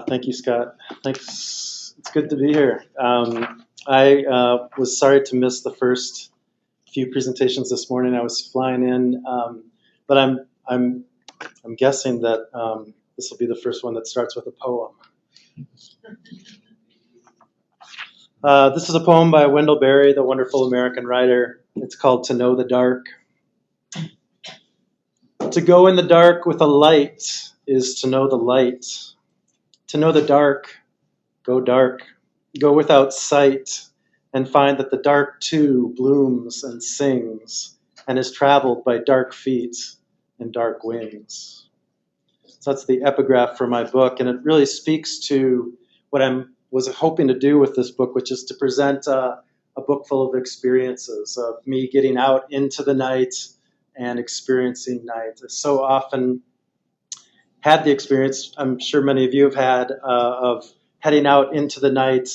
Thank you, Scott. Thanks. It's good to be here. I was sorry to miss the first few presentations this morning. I was flying in, but I'm guessing that this will be the first one that starts with a poem. This is a poem by Wendell Berry, the wonderful American writer. It's called "To Know the Dark." To go in the dark with a light is to know the light. To know the dark, go without sight, and find that the dark too blooms and sings, and is traveled by dark feet and dark wings. So that's the epigraph for my book, and it really speaks to what I was hoping to do with this book, which is to present a book full of experiences of me getting out into the night and experiencing night. I so often had the experience, I'm sure many of you have had, of heading out into the night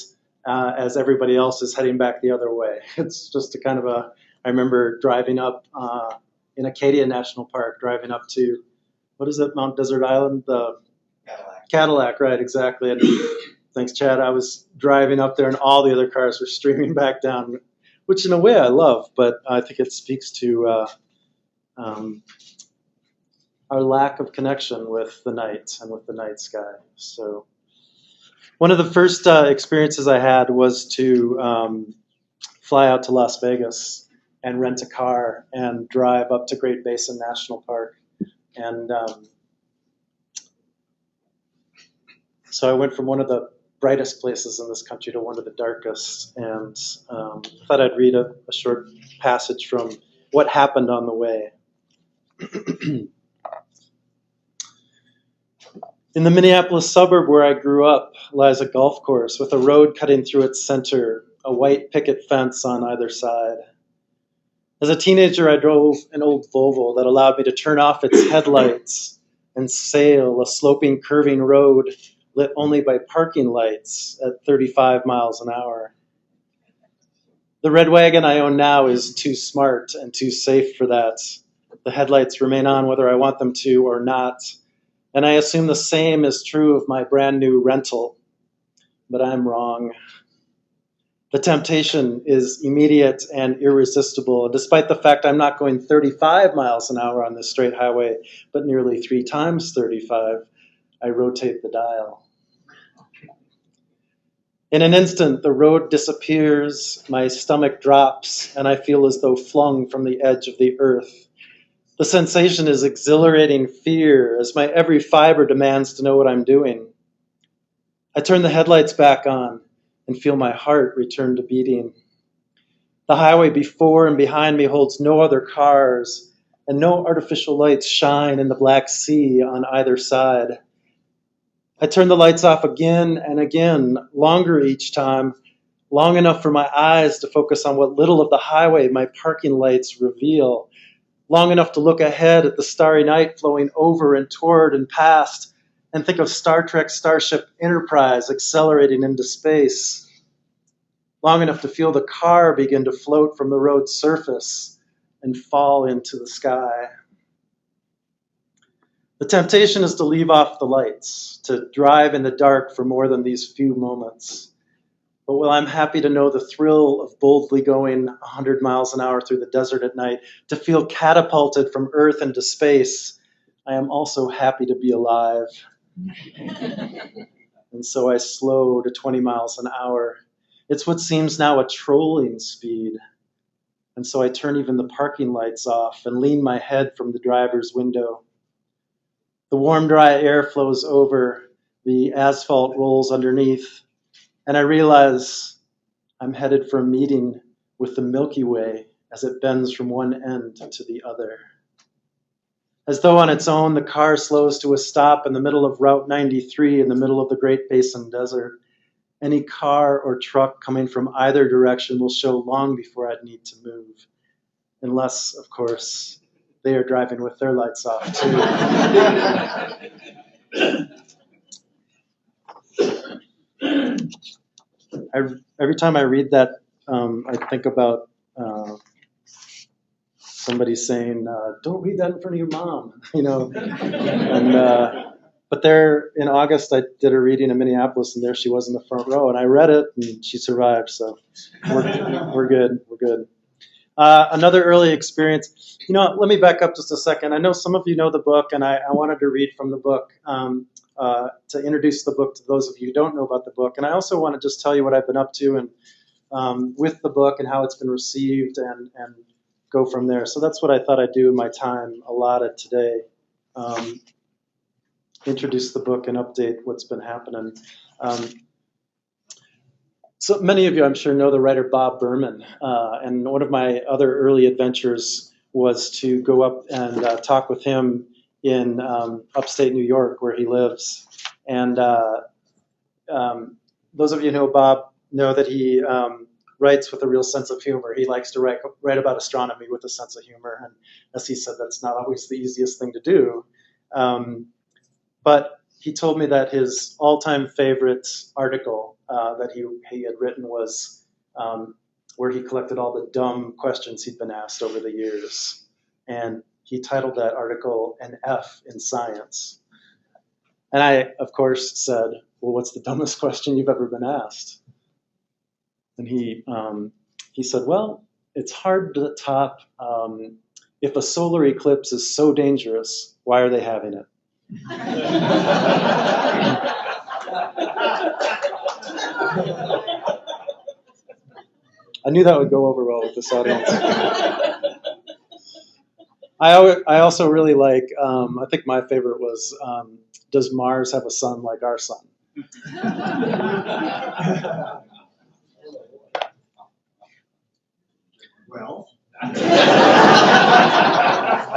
as everybody else is heading back the other way. It's just a kind of I remember driving up in Acadia National Park, driving up to, what is it, Mount Desert Island? The Cadillac, right, exactly. And thanks, Chad. I was driving up there and all the other cars were streaming back down, which in a way I love, but I think it speaks to our lack of connection with the night and with the night sky. So one of the first experiences I had was to fly out to Las Vegas and rent a car and drive up to Great Basin National Park. And so I went from one of the brightest places in this country to one of the darkest, and thought I'd read a short passage from what happened on the way. In the Minneapolis suburb where I grew up lies a golf course with a road cutting through its center, a white picket fence on either side. As a teenager, I drove an old Volvo that allowed me to turn off its headlights and sail a sloping, curving road lit only by parking lights at 35 miles an hour. The red wagon I own now is too smart and too safe for that. The headlights remain on whether I want them to or not. And I assume the same is true of my brand new rental. But I'm wrong. The temptation is immediate and irresistible, despite the fact I'm not going 35 miles an hour on this straight highway, but nearly 3 times 35. I rotate the dial. In an instant, the road disappears, my stomach drops, and I feel as though flung from the edge of the earth. The sensation is exhilarating fear as my every fiber demands to know what I'm doing. I turn the headlights back on and feel my heart return to beating. The highway before and behind me holds no other cars, and no artificial lights shine in the black sea on either side. I turn the lights off again and again, longer each time, long enough for my eyes to focus on what little of the highway my parking lights reveal, long enough to look ahead at the starry night flowing over and toward and past, and think of Star Trek Starship Enterprise accelerating into space, long enough to feel the car begin to float from the road's surface and fall into the sky. The temptation is to leave off the lights, to drive in the dark for more than these few moments. But while I'm happy to know the thrill of boldly going 100 miles an hour through the desert at night, to feel catapulted from Earth into space, I am also happy to be alive. And so I slow to 20 miles an hour. It's what seems now a trolling speed. And so I turn even the parking lights off and lean my head from the driver's window. The warm, dry air flows over, the asphalt rolls underneath, and I realize I'm headed for a meeting with the Milky Way as it bends from one end to the other. As though on its own, the car slows to a stop in the middle of Route 93 in the middle of the Great Basin Desert. Any car or truck coming from either direction will show long before I'd need to move. Unless, of course, they are driving with their lights off too. Every time I read that, I think about somebody saying, "Don't read that in front of your mom," and But there in August, I did a reading in Minneapolis, and there she was in the front row, and I read it, and she survived. So we're good. We're good. Another early experience. Let me back up just a second. I know some of you know the book, and I wanted to read from the book to introduce the book to those of you who don't know about the book. And I also want to just tell you what I've been up to and with the book and how it's been received and go from there. So that's what I thought I'd do in my time allotted today. Introduce the book and update what's been happening. So many of you, I'm sure, know the writer Bob Berman, and one of my other early adventures was to go up and talk with him in upstate New York, where he lives. And those of you who know Bob know that he writes with a real sense of humor. He likes to write about astronomy with a sense of humor, and as he said, that's not always the easiest thing to do. But he told me that his all-time favorite article that he had written was where he collected all the dumb questions he'd been asked over the years. And he titled that article "An F in Science." And I, of course, said, well, what's the dumbest question you've ever been asked? And he said, well, it's hard to top. If a solar eclipse is so dangerous, why are they having it? I knew that would go over well with this audience. I also really like, I think my favorite was, does Mars have a sun like our sun? Well, I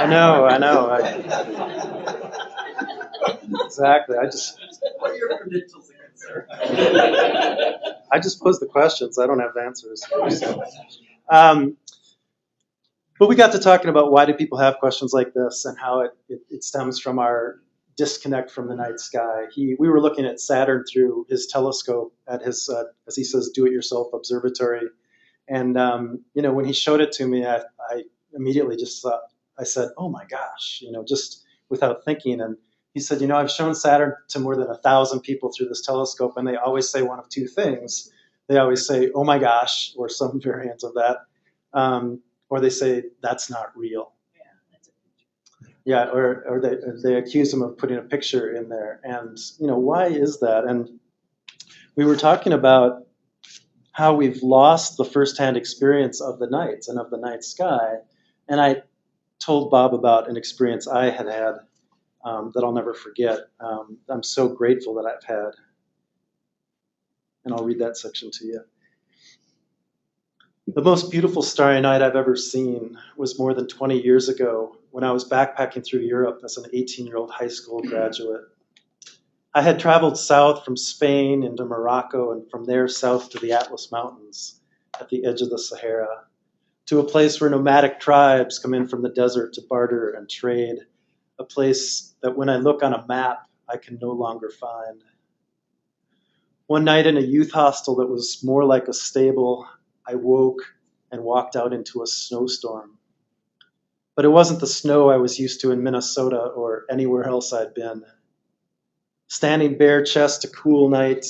know. Exactly. What are your credentials again, sir? I just pose the questions. I don't have the answers. But we got to talking about why do people have questions like this and how it stems from our disconnect from the night sky. We were looking at Saturn through his telescope at his, as he says, do-it-yourself observatory. And, when he showed it to me, I immediately just thought, I said, oh my gosh, just without thinking. And he said, I've shown Saturn to more than 1,000 people through this telescope, and they always say one of two things. They always say, oh my gosh, or some variant of that. Or they say, that's not real. Yeah, or they accuse him of putting a picture in there. And, why is that? And we were talking about how we've lost the firsthand experience of the night and of the night sky. And I told Bob about an experience I had that I'll never forget. I'm so grateful that I've had. And I'll read that section to you. The most beautiful starry night I've ever seen was more than 20 years ago when I was backpacking through Europe as an 18-year-old high school graduate. I had traveled south from Spain into Morocco and from there south to the Atlas Mountains at the edge of the Sahara, to a place where nomadic tribes come in from the desert to barter and trade, a place that when I look on a map, I can no longer find. One night in a youth hostel that was more like a stable, I woke and walked out into a snowstorm. But it wasn't the snow I was used to in Minnesota or anywhere else I'd been. Standing bare chest a cool night,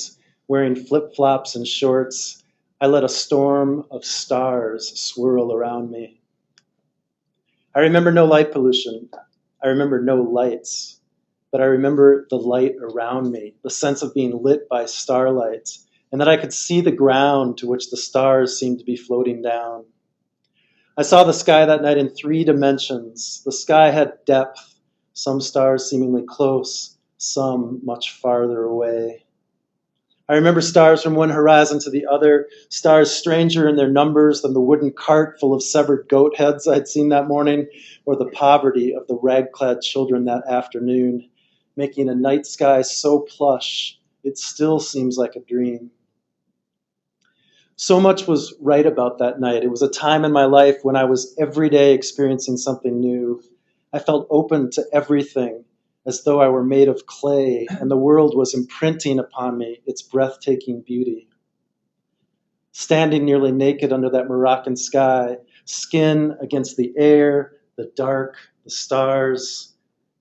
wearing flip-flops and shorts, I let a storm of stars swirl around me. I remember no light pollution. I remember no lights. But I remember the light around me, the sense of being lit by starlight, and that I could see the ground to which the stars seemed to be floating down. I saw the sky that night in 3 dimensions. The sky had depth, some stars seemingly close, some much farther away. I remember stars from one horizon to the other, stars stranger in their numbers than the wooden cart full of severed goat heads I'd seen that morning, or the poverty of the rag-clad children that afternoon, making a night sky so plush it still seems like a dream. So much was right about that night. It was a time in my life when I was every day experiencing something new. I felt open to everything, as though I were made of clay, and the world was imprinting upon me its breathtaking beauty. Standing nearly naked under that Moroccan sky, skin against the air, the dark, the stars,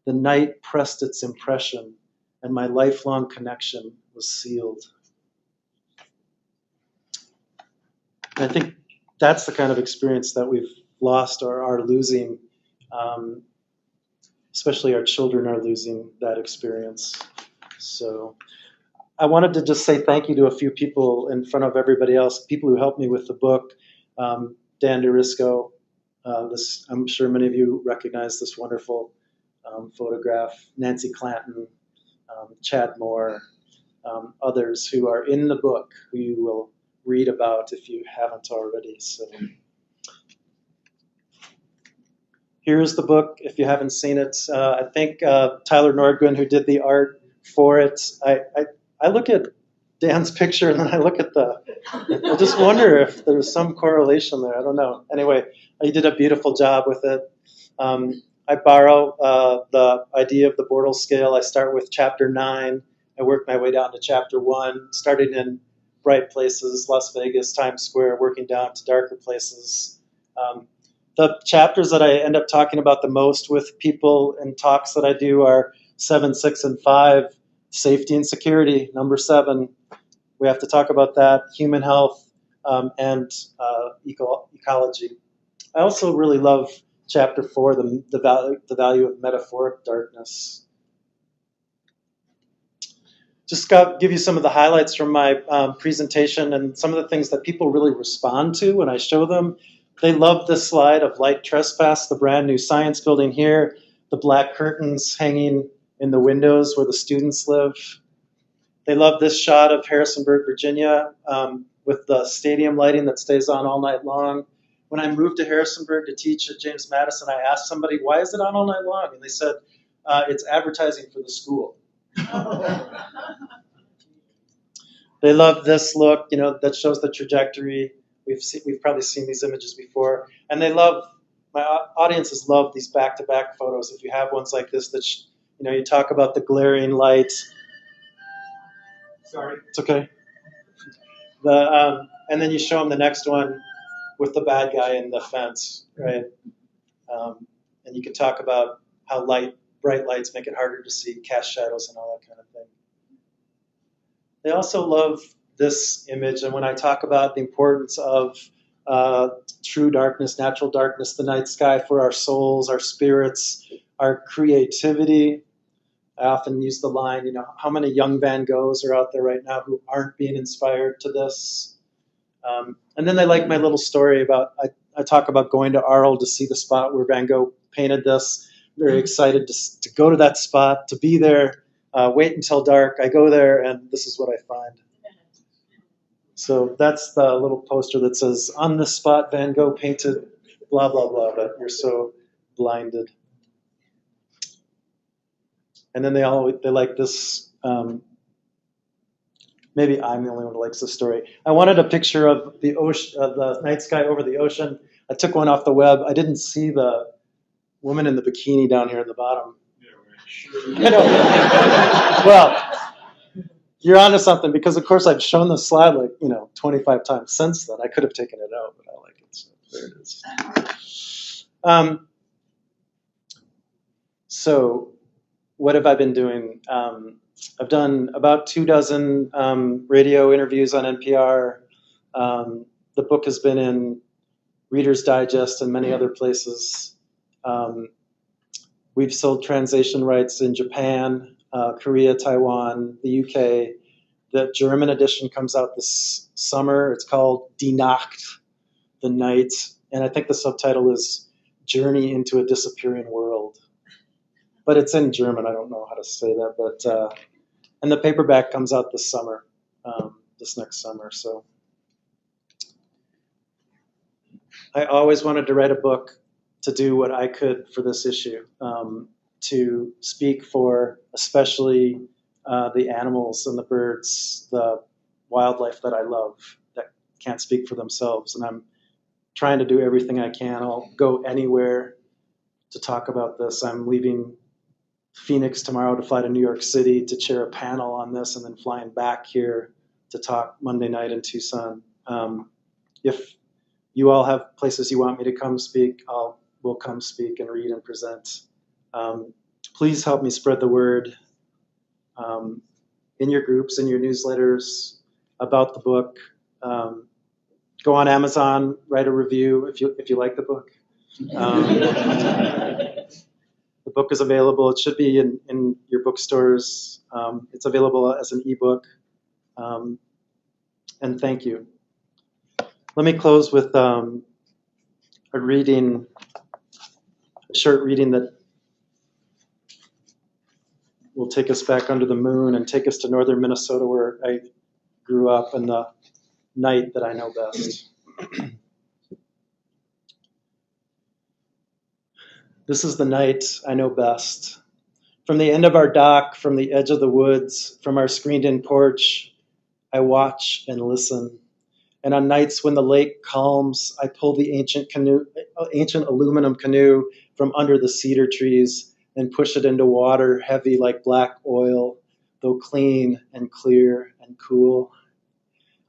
the night pressed its impression, and my lifelong connection was sealed. And I think that's the kind of experience that we've lost or are losing. Especially our children are losing that experience. So I wanted to just say thank you to a few people in front of everybody else, people who helped me with the book. Dan DeRisco, I'm sure many of you recognize this wonderful photograph. Nancy Clanton, Chad Moore, others who are in the book who you will read about if you haven't already. So here's the book if you haven't seen it. I think Tyler Nordgren, who did the art for it, I look at Dan's picture and then I look at I just wonder if there's some correlation there. I don't know. Anyway, he did a beautiful job with it. I borrow the idea of the Bortle scale. I start with chapter 9. I work my way down to chapter 1, starting in bright places, Las Vegas, Times Square, working down to darker places. The chapters that I end up talking about the most with people in talks that I do are 7, 6, and 5, safety and security. Number 7, we have to talk about that, human health, and ecology. I also really love chapter 4, the value of metaphoric darkness. Just give you some of the highlights from my presentation and some of the things that people really respond to when I show them. They love this slide of light trespass, the brand new science building here, the black curtains hanging in the windows where the students live. They love this shot of Harrisonburg, Virginia, with the stadium lighting that stays on all night long. When I moved to Harrisonburg to teach at James Madison, I asked somebody, why is it on all night long? And they said, it's advertising for the school. They love this look, that shows the trajectory. We've probably seen these images before. And my audiences love these back-to-back photos. If you have ones like this, that you talk about the glaring light. Sorry. It's okay. And then you show them the next one with the bad guy in the fence, right? And you can talk about how bright lights make it harder to see, cast shadows and all that kind of thing. They also love this image, and when I talk about the importance of true darkness, natural darkness, the night sky for our souls, our spirits, our creativity, I often use the line, how many young Van Goghs are out there right now who aren't being inspired to this? And then they like my little story about, I talk about going to Arles to see the spot where Van Gogh painted this. Very excited to go to that spot, to be there, wait until dark. I go there and this is what I find. So that's the little poster that says, on this spot Van Gogh painted blah, blah, blah, but you're so blinded. And then they like this, maybe I'm the only one who likes this story. I wanted a picture of the ocean, of the night sky over the ocean. I took one off the web. I didn't see the woman in the bikini down here at the bottom. Yeah, sure. Well, you're onto something because, of course, I've shown this slide 25 times since then. I could have taken it out, but I like it, so there it is. So what have I been doing? I've done about 24 radio interviews on NPR. The book has been in Reader's Digest and many other places. We've sold translation rights in Japan, Korea, Taiwan, the UK. The German edition comes out this summer. It's called Die Nacht, the night. And I think the subtitle is Journey into a Disappearing World. But it's in German. I don't know how to say that. But and the paperback comes out this summer, this next summer. So I always wanted to write a book to do what I could for this issue, to speak for especially the animals and the birds, the wildlife that I love that can't speak for themselves. And I'm trying to do everything I can. I'll go anywhere to talk about this. I'm leaving Phoenix tomorrow to fly to New York City to chair a panel on this, and then flying back here to talk Monday night in Tucson. If you all have places you want me to come speak, we'll come speak and read and present. Please help me spread the word. in your groups, in your newsletters about the book. Go on Amazon, write a review if you like the book. The book is available. It should be in your bookstores. It's available as an ebook. And thank you. Let me close with a short reading that will take us back under the moon and take us to northern Minnesota, where I grew up, and the night that I know best. This is the night I know best. From the end of our dock, from the edge of the woods, from our screened-in porch, I watch and listen. And on nights when the lake calms, I pull the ancient aluminum canoe from under the cedar trees and push it into water heavy like black oil, though clean and clear and cool.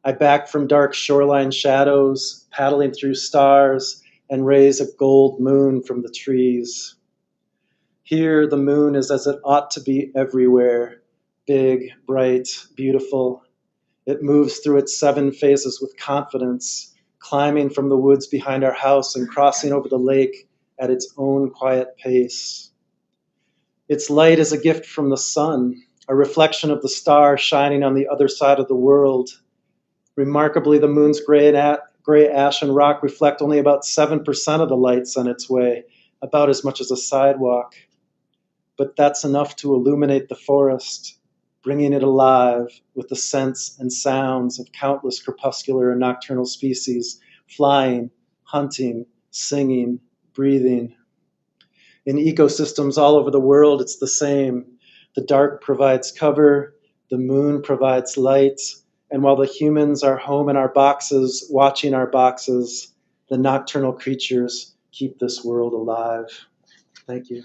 I back from dark shoreline shadows, paddling through stars, and raise a gold moon from the trees. Here the moon is as it ought to be everywhere, big, bright, beautiful. It moves through its 7 phases with confidence, climbing from the woods behind our house and crossing over the lake at its own quiet pace. Its light is a gift from the sun, a reflection of the star shining on the other side of the world. Remarkably, the moon's gray ash and rock reflect only about 7% of the lights on its way, about as much as a sidewalk. But that's enough to illuminate the forest, bringing it alive with the scents and sounds of countless crepuscular and nocturnal species, flying, hunting, singing, breathing. In ecosystems all over the world, it's the same. The dark provides cover, the moon provides light, and while the humans are home in our boxes, watching our boxes, the nocturnal creatures keep this world alive. Thank you.